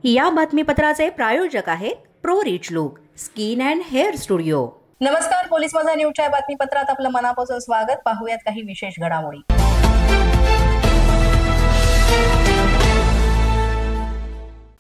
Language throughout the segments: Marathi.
या बातमीपत्राचे प्रायोजक आहेत pro rich look skin and hair studio. नमस्कार, पोलीस माझा न्यूजच्या बातमीपत्रात आपलं मनापासून स्वागत। पाहूयात काही विशेष घडामोडी।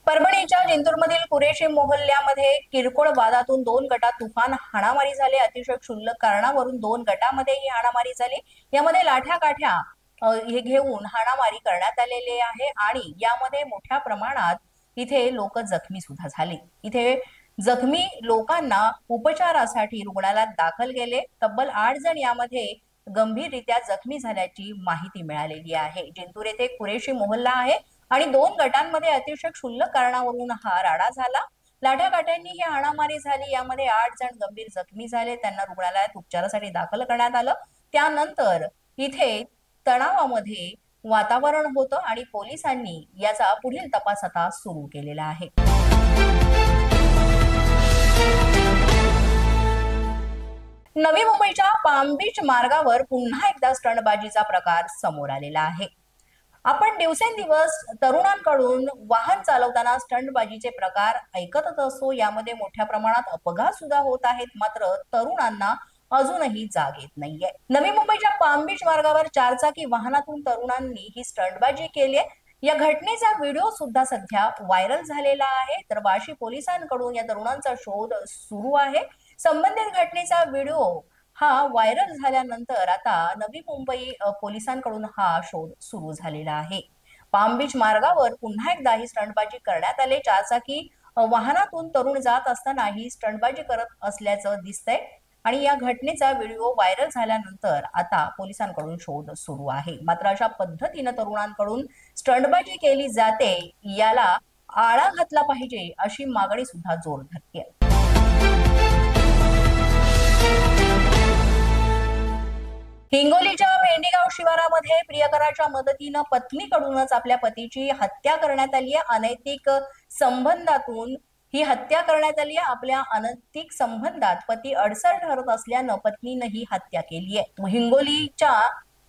परभणीच्या जिंतूरमधील कुरेशी मोहल्ल्यामध्ये किरकोळ वादातून 2 गटात तुफान हाणामारी झाली। अतिशय क्षुल्लक कारणावरून 2 गटामध्ये ही हाणामारी झाली। यामध्ये लाठ्या काठ्या हे घेऊन हाणामारी करण्यात आलेली आहे आणि यामध्ये मोठ्या प्रमाणात इथे लोक जखमी सुद्धा झाले। इथे जखमी लोकांना उपचारासाठी रुग्णालयात दाखल केले। तब्बल 8 जण यामध्ये गंभीररित्या जखमी झाल्याची माहिती मिळालेली आहे। जिंतूर येथे कुरेशी मोहल्ला आहे आणि 2 गटांमध्ये अतिशय क्षुल्लक कारणावरून हा राडा झाला। लाठ्या काठ्यांनी ही हाणामारी झाली। यामध्ये 8 जण गंभीर जखमी झाले। त्यांना रुग्णालयात उपचारासाठी दाखल करण्यात आलं। त्यानंतर इथे तणावामध्ये वातावरण होतं आणि पोलिसांनी याचा पुढील तपास आता सुरू केलेला आहे। नवी मुंबईच्या पाम बीच मार्गावर पुन्हा एकदा स्टंटबाजीचा प्रकार समोर आलेला आहे। आपण दिवसेंदिवस तरुणांकडून वाहन चालवताना स्टंटबाजीचे प्रकार ऐकतच असतो। यामध्ये मोठ्या प्रमाणात अपघात सुद्धा होत आहेत, मात्र तरुणांना अजूनही जाग येत नाहीये। नवी मुंबईच्या पाम बीच मार्गावर 4 चाकी वाहनातून तरुणांनी ही स्टंटबाजी केली आहे। या घटनेचा व्हिडिओ सुद्धा सध्या व्हायरल झालेला आहे। तर वाशी पोलिसांकडून या तरुणांचा शोध सुरू आहे। संबंधित घटनेचा व्हिडिओ हा व्हायरल झाल्यानंतर आता नवी मुंबई पोलिसांकडून हा शोध सुरू झालेला आहे। पाम बीच मार्गावर पुन्हा एकदा ही स्टंटबाजी करण्यात आले। 4 चाकी वाहनातून तरुण जात असताना ही स्टंटबाजी करत असल्याचं दिसतंय आणि या घटनेचा व्हिडिओ व्हायरल झाल्यानंतर आता पोलिसांकडून शोध सुरू आहे। मात्र अशा पद्धतीने तरुणांकडून स्टंटबाजी केली जाते, याला आळा घातला पाहिजे अशी मागणी सुद्धा जोर धरते। हिंगोलीच्या भेंडेगाव शिवारामध्ये प्रियकराच्या मदतीने पत्नीकडूनच आपल्या पतीची हत्या करण्यात आली आहे। अनैतिक संबंधातून ही हत्या करण्यात आली आहे। आपल्या अनैतिक संबंधात पती अडसर ठरत असल्यानं पत्नीने ही हत्या केली आहे। हिंगोलीच्या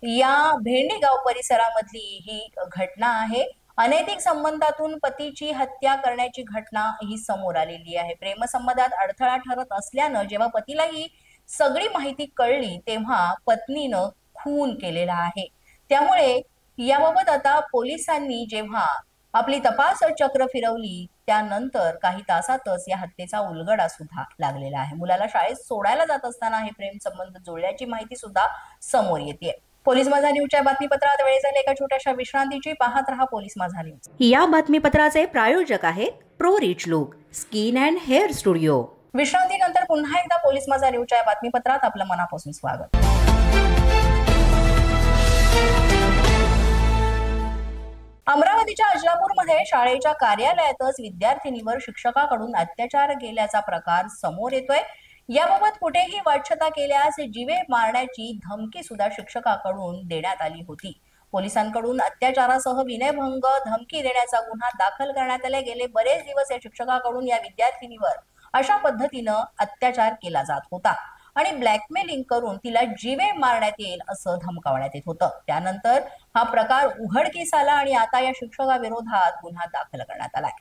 या भेंडेगाव परिसरामधली ही घटना आहे। अनैतिक संबंधातून पतीची हत्या करण्याची घटना ही समोर आलेली आहे। प्रेमसंबंधात अडथळा ठरत असल्यानं जेव्हा पतीला ही सगळी माहिती कळली तेव्हा पत्नीनं खून केलेला आहे। त्यामुळे याबाबत आता पोलिसांनी जेव्हा आपली तपास चक्र फिरवली त्यानंतर काही तासातच या हत्येचा उलगडा सुद्धा लागलेला आहे। मुलाला शाळेत सोडायला जात असताना हे प्रेम संबंध जुळल्याची माहिती सुद्धा समोर येते। पोलीस माझा न्यूजच्या बातमीपत्रात वेळ झाली एका छोट्याशा विश्रांतीची। पाहत रहा पोलीस माझा न्यूज। या बातमीपत्राचे प्रायोजक आहेत pro rich look skin and hair studio. विश्रांतीनंतर पुन्हा एकदा पोलीस माझा न्यूजच्या बातमीपत्रात आपलं मनापासून स्वागत। अमरावतीच्या अजलापूरमध्ये शाळेच्या कार्यालयातच विद्यार्थिनीवर शिक्षकाकडून अत्याचार केल्याचा प्रकार समोर येतोय। याबाबत कुठेही वाच्यता केल्यास जीवे मारण्याची धमकी सुद्धा शिक्षकाकडून देण्यात आली होती। पोलिसांकडून अत्याचारासह विनयभंग धमकी देण्याचा गुन्हा दाखल करण्यात आला। गेले बरेच दिवस या शिक्षकाकडून या विद्यार्थिनीवर अशा पद्धतीनं अत्याचार केला जात होता आणि ब्लॅकमेलिंग करून तिला जीवे मारण्यात येईल असं धमकावण्यात येत होतं। त्यानंतर हा प्रकार उघडकीस आला आणि आता या शिक्षकाविरोधात गुन्हा दाखल करण्यात आलाय।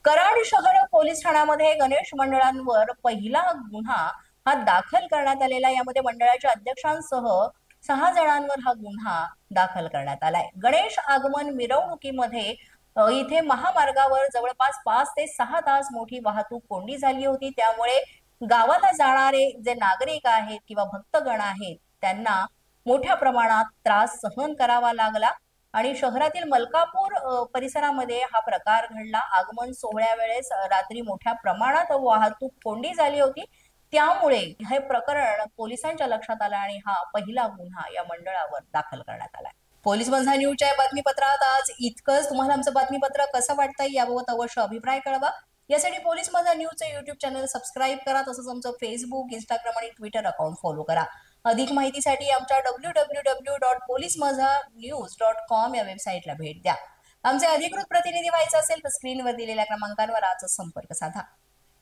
कराड शहर पोलीस ठाण्यामध्ये गणेश मंडळांवर पहिला गुन्हा हा दाखल करण्यात आलेला। यामध्ये मंडळाच्या अध्यक्षांसह 6 जणांवर हा गुन्हा दाखल करण्यात आलाय। गणेश आगमन मिरवणुकीमध्ये इथे महामार्गावर जवळपास 5 ते 6 तास मोठी वाहतूक कोंडी झाली होती। त्यामुळे गावाला जाणारे जे नागरिक आहेत किंवा भक्तगण आहेत त्यांना मोठ्या प्रमाणात त्रास सहन करावा लागला आणि शहरातील मलकापूर परिसरामध्ये हा प्रकार घडला। आगमन सोहळ्या वेळेस रात्री मोठ्या प्रमाणात वाहतूक कोंडी झाली होती। त्यामुळे हे प्रकरण पोलिसांच्या लक्षात आलं आणि हा पहिला गुन्हा या मंडळावर दाखल करण्यात आला। पोलीस माझा न्यूजच्या बातमीपत्रात आज इतकंच। तुम्हाला आमचं बातमीपत्र कसं वाटतंय याबाबत अवश्य अभिप्राय कळवा। यासाठी पोलीस माझा न्यूजचं YouTube चॅनल सबस्क्राईब करा। तसंच आमचं फेसबुक, इंस्टाग्राम आणि ट्विटर अकाउंट फॉलो करा। अधिक माहितीसाठी आमच्या www.policemazanews.com या वेबसाईटला भेट द्या। आमचे अधिकृत प्रतिनिधी व्हायचे असेल तर स्क्रीनवर दिलेल्या क्रमांकांवर आजच संपर्क साधा।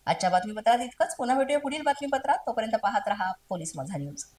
आजच्या बातमीपत्रात इतकंच। पुन्हा भेटूया पुढील बातमीपत्रात। तोपर्यंत पाहत रहा पोलीस माझा न्यूज।